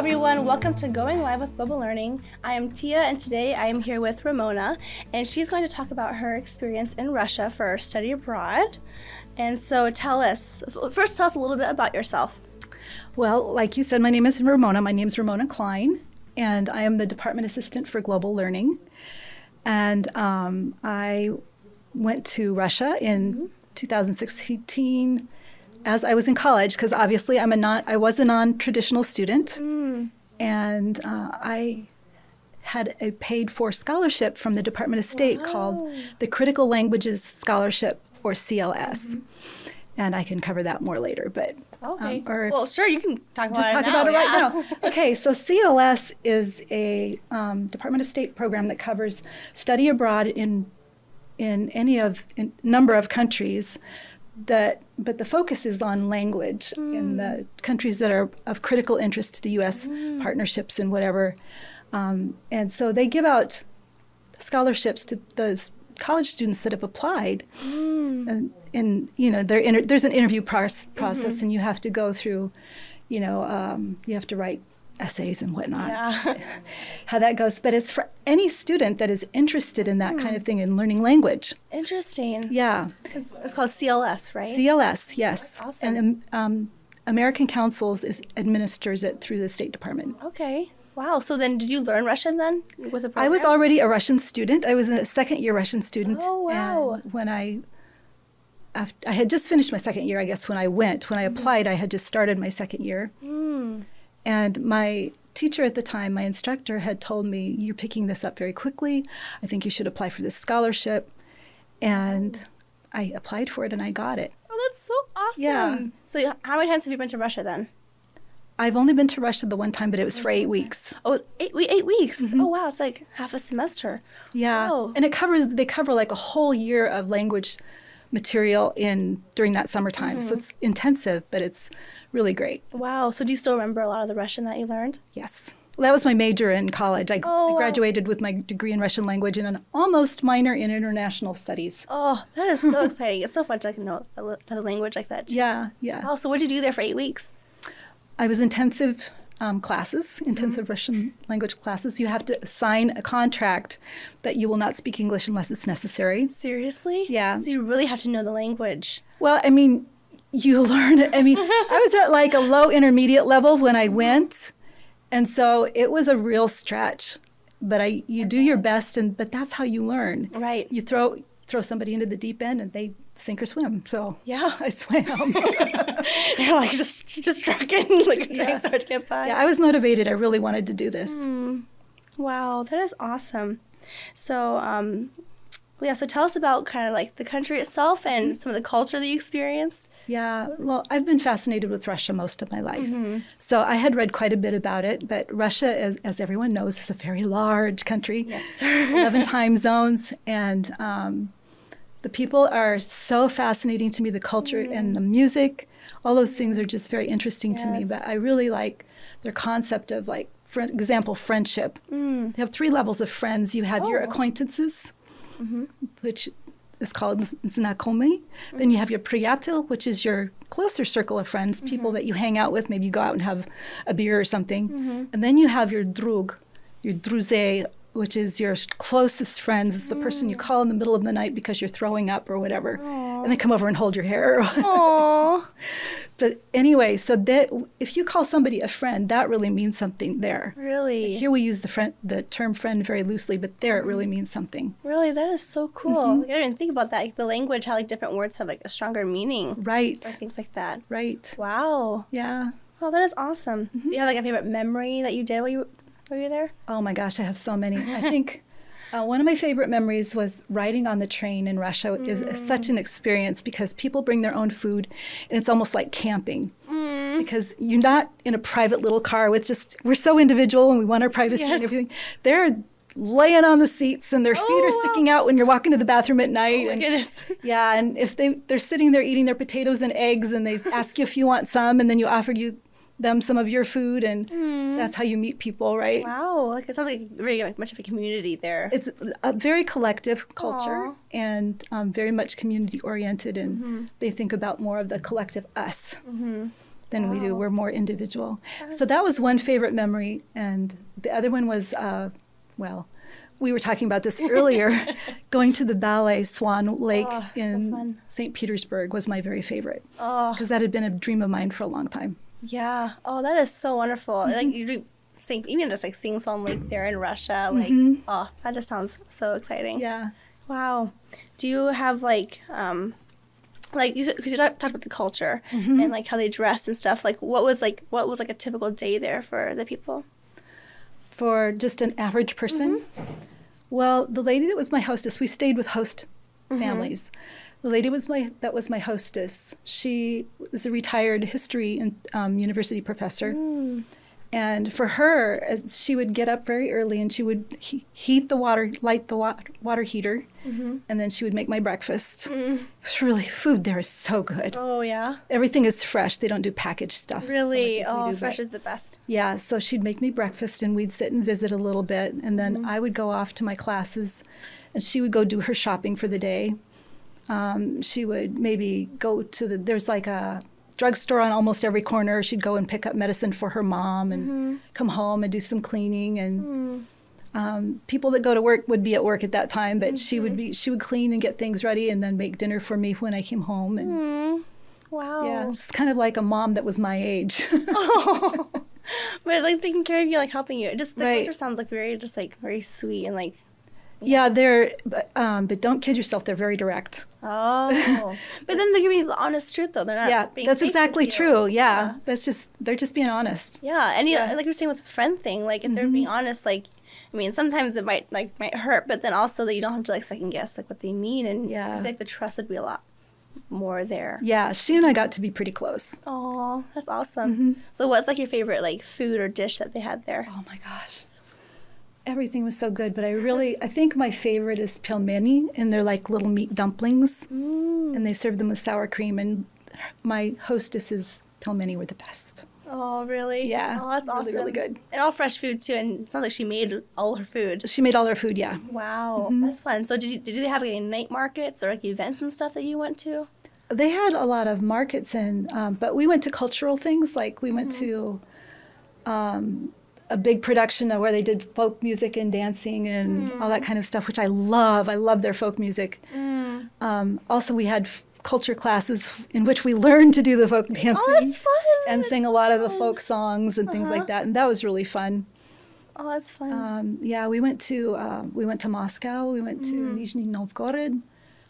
everyone, welcome to Going Live with Global Learning. I am Tia, and today I am here with Ramona, and she's going to talk about her experience in Russia for study abroad. And so first tell us a little bit about yourself. Well, like you said, my name is Ramona. My name is Ramona Klein, and I am the Department Assistant for Global Learning. And I went to Russia in 2016 as I was in college, because obviously I was a non-traditional student, and I had a paid-for scholarship from the Department of State called the Critical Languages Scholarship, or CLS. And I can cover that more later, but okay. Well, sure, you can talk about it right now. Okay, so CLS is a Department of State program that covers study abroad in number of countries. But the focus is on language in the countries that are of critical interest to the U.S. partnerships and whatever. And so they give out scholarships to those college students that have applied. And there's an interview process, and you have to go through, you have to write essays and whatnot, how that goes. But it's for any student that is interested in that kind of thing, in learning language. Interesting. Yeah. It's called CLS, right? CLS, yes. That's awesome. And American Councils administers it through the State Department. Okay. Wow. So then did you learn Russian then with the program? I was already a Russian student. I was a second-year Russian student. Oh, wow. And when I had just finished my second year, I guess, when I went. When I applied, I had just started my second year. And my teacher at the time, my instructor, had told me, "You're picking this up very quickly. I think you should apply for this scholarship." And I applied for it, and I got it. Oh, that's so awesome. Yeah. So how many times have you been to Russia then? I've only been to Russia the one time, but it was for 8 weeks. Oh, 8 weeks? Oh, wow. It's like half a semester. Yeah. Wow. And they cover like a whole year of language material during that summertime. So it's intensive, but it's really great. Wow. So do you still remember a lot of the Russian that you learned? Yes. Well, that was my major in college. I graduated with my degree in Russian language and an almost minor in international studies. Oh, that is so exciting. It's so fun to know another language like that too. Yeah. Oh, so what did you do there for 8 weeks? I was intensive Russian language classes. You have to sign a contract that you will not speak English unless it's necessary. Seriously? Yeah. So you really have to know the language. Well, I mean, you learn it. I mean, I was at like a low intermediate level when I went, and so it was a real stretch. But you do your best, but that's how you learn. Right. You throw somebody into the deep end, and they sink or swim. So yeah, I swam. You're like just trucking, like trying to get by. Yeah, I was motivated. I really wanted to do this. Wow, that is awesome. So, so tell us about kind of like the country itself and some of the culture that you experienced. Yeah, well, I've been fascinated with Russia most of my life. So I had read quite a bit about it, but Russia, as everyone knows, is a very large country. Yes. 11 time zones, and the people are so fascinating to me. The culture and the music, all those things are just very interesting to me. But I really like their concept of, like, for example, friendship. They have 3 levels of friends. You have your acquaintances, which is called znakomy. Then you have your priyatel, which is your closer circle of friends, people that you hang out with. Maybe you go out and have a beer or something. And then you have your drug, your druze, which is your closest friends. It's the person you call in the middle of the night because you're throwing up or whatever. Aww. And they come over and hold your hair. Aww. But anyway, so if you call somebody a friend, that really means something there. Really? Like here we use the term friend very loosely, but there it really means something. Really? That is so cool. Like, I didn't even think about that. Like, the language, how like different words have like a stronger meaning. Right. Or things like that. Right. Wow. Yeah. Oh, that is awesome. Do you have like a favorite memory that you did while you were there? Oh my gosh, I have so many. I think one of my favorite memories was riding on the train in Russia. Is such an experience because people bring their own food, and it's almost like camping. Because you're not in a private little car we're so individual and we want our privacy and everything. They're laying on the seats and their feet are sticking out when you're walking to the bathroom at night. Oh my goodness. Yeah, and if they're sitting there eating their potatoes and eggs, and they ask you if you want some, and then you offer them some of your food, and that's how you meet people, right? Wow, like it sounds like very much of a community there. It's a very collective culture and very much community oriented, and they think about more of the collective us. than we do. Wow. We're more individual. That So was- that was one favorite memory. And the other one was, well, we were talking about this earlier. Going to the ballet Swan Lake Oh, so in fun. St. Petersburg was my very favorite Oh, because that had been a dream of mine for a long time. yeah. Oh, that is so wonderful. Mm-hmm. Like you do sing, even just like seeing Swan Lake there in Russia, like oh, that just sounds so exciting. Mm-hmm. Yeah. Wow. Do you have like you said, because you talked about the culture Mm-hmm. and like how they dress and stuff. Like what was a typical day there for the people? For just an average person? Mm-hmm. Well, the lady that was my hostess, we stayed with host families. The lady that was my hostess. She was a retired history and university professor. And for her, she would get up very early and she would light the water heater, and then she would make my breakfast. It was really, food there is so good. Oh yeah. Everything is fresh. They don't do packaged stuff. so Really? much as we Oh, do, fresh but- is the best. Yeah, so she'd make me breakfast and we'd sit and visit a little bit. And then Mm-hmm. I would go off to my classes and she would go do her shopping for the day. She would maybe go to there's like a drugstore on almost every corner. She'd go and pick up medicine for her mom and Mm-hmm. come home and do some cleaning. And people that go to work would be at work at that time, but Mm-hmm. she would clean and get things ready and then make dinner for me when I came home. And Mm. Wow. yeah, just kind of like a mom that was my age. Oh. But like taking care of you, like helping you. Just the Right. culture sounds like very sweet and like Yeah, but don't kid yourself. They're very direct. oh. But then they're giving you the honest truth though. They're not Yeah, being that's fake with exactly you. true. Yeah, they're just being honest. Yeah, and Yeah. like you're saying with the friend thing, like if they're Mm-hmm. being honest, like I mean, sometimes it might hurt, but then also that you don't have to like second guess like what they mean, and Yeah. I feel like the trust would be a lot more there. Yeah, she and I got to be pretty close. Oh, that's awesome. Mm-hmm. So, what's like your favorite like food or dish that they had there? Oh my gosh, everything was so good. But I think my favorite is pelmeni, and they're like little meat dumplings, and they serve them with sour cream. And my hostess's pelmeni were the best. Oh, really? Yeah, Oh, that's really, awesome. really good. And all fresh food too. And it sounds like she made all her food. She made all her food. Yeah. Wow, Mm-hmm. that's fun. So, did they have any night markets or like events and stuff that you went to? They had a lot of markets, but we went to cultural things. Like we went to a big production where they did folk music and dancing and all that kind of stuff, which I love. I love their folk music. Also, we had culture classes in which we learned to do the folk dancing Oh, that's fun. and sing a lot of the folk songs and things Uh-huh. like that, and that was really fun. Oh, that's fun. Yeah, we went to Moscow. We went to Nizhny Novgorod,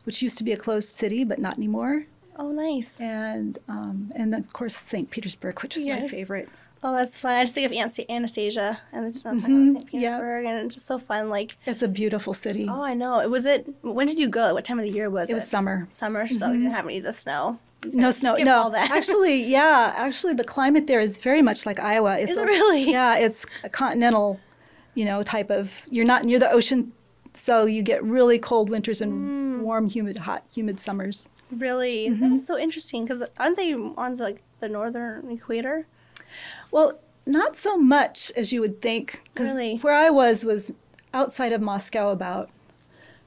which used to be a closed city, but not anymore. Oh, nice. And of course St. Petersburg, which was my Yes. favorite. Oh, that's fun. I just think of Anastasia and the St. yeah. Petersburg, and it's just so fun. Like, It's a beautiful city. oh, I know. When did you go? What time of the year was it? It was summer. Summer, so you didn't have any of the snow. No snow. skip No, all that. actually, the climate there is very much like Iowa. It's Is it really? Yeah, it's a continental, type of. You're not near the ocean, so you get really cold winters and warm, hot, humid summers. Really? Mm-hmm. That's so interesting because aren't they on the northern equator? Well, not so much as you would think, because Really? where I was outside of Moscow,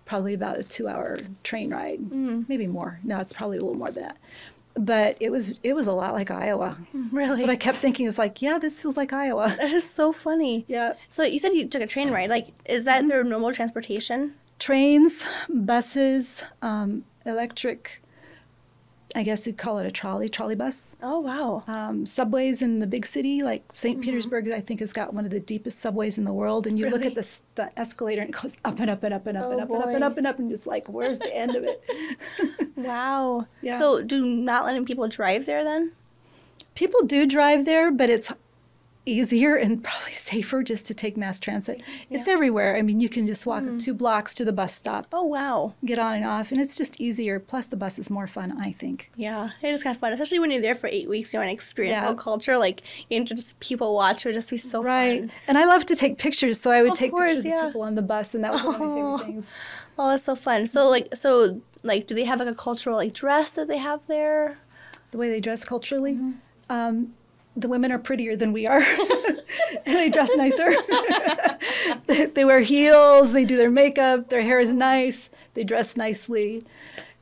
probably about a 2-hour train ride, maybe more. No, it's probably a little more than that. But it was a lot like Iowa. Really? What I kept thinking is like, yeah, this feels like Iowa. That is so funny. Yeah. So you said you took a train ride. Like, is Mm-hmm. that their normal transportation? Trains, buses, electric, I guess you'd call it a trolley bus. Oh, wow. Subways in the big city, like St. Petersburg, I think has got one of the deepest subways in the world. And you look Really? at the escalator and it goes up and up and up and up Oh, and up and up boy. and up and up and just like, where's the end of it? Wow. Yeah. So do not letting people drive there then? People do drive there, but it's easier and probably safer just to take mass transit. It's everywhere. I mean, you can just walk 2 blocks to the bus stop, Oh, wow. get on and off, and it's just easier. Plus, the bus is more fun, I think. Yeah, it is kind of fun, especially when you're there for 8 weeks. You want to experience Yeah. whole culture, like getting to just people watch would just be so fun. And I love to take pictures, so I would Of take course, pictures yeah. of people on the bus, and that was one of my Oh. favorite things. Oh, that's so fun. So do they have like a cultural like dress that they have there? The way they dress culturally. Mm-hmm. The women are prettier than we are, and they dress nicer. They wear heels, they do their makeup, their hair is nice, they dress nicely.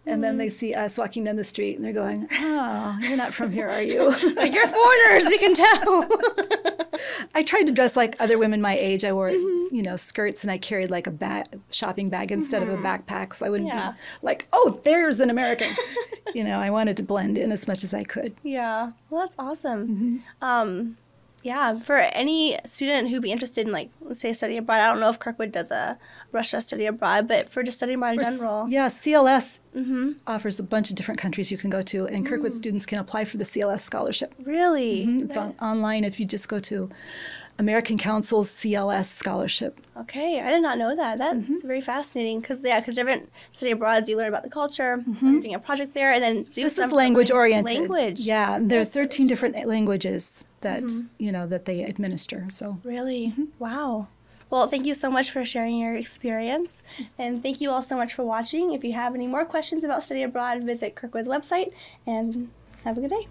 And then they see us walking down the street and they're going, oh, you're not from here, are you? Like, you're foreigners, we can tell. I tried to dress like other women my age. I wore, skirts, and I carried like a shopping bag instead of a backpack. So I wouldn't be like, oh, there's an American. I wanted to blend in as much as I could. Yeah. Well, that's awesome. Yeah, for any student who'd be interested in, like, let's say, study abroad, I don't know if Kirkwood does a Russia study abroad, but for just studying abroad in general. Yeah, CLS offers a bunch of different countries you can go to, and Kirkwood students can apply for the CLS scholarship. Really? It's online if you just go to American Council's CLS scholarship. Okay, I did not know that. That's very fascinating because different study abroads, you learn about the culture, you're doing a project there, and then this is language-oriented. Language. Yeah, and there are 13 different languages that, that they administer. So really? Wow. Well, thank you so much for sharing your experience, and thank you all so much for watching. If you have any more questions about study abroad, visit Kirkwood's website, and have a good day.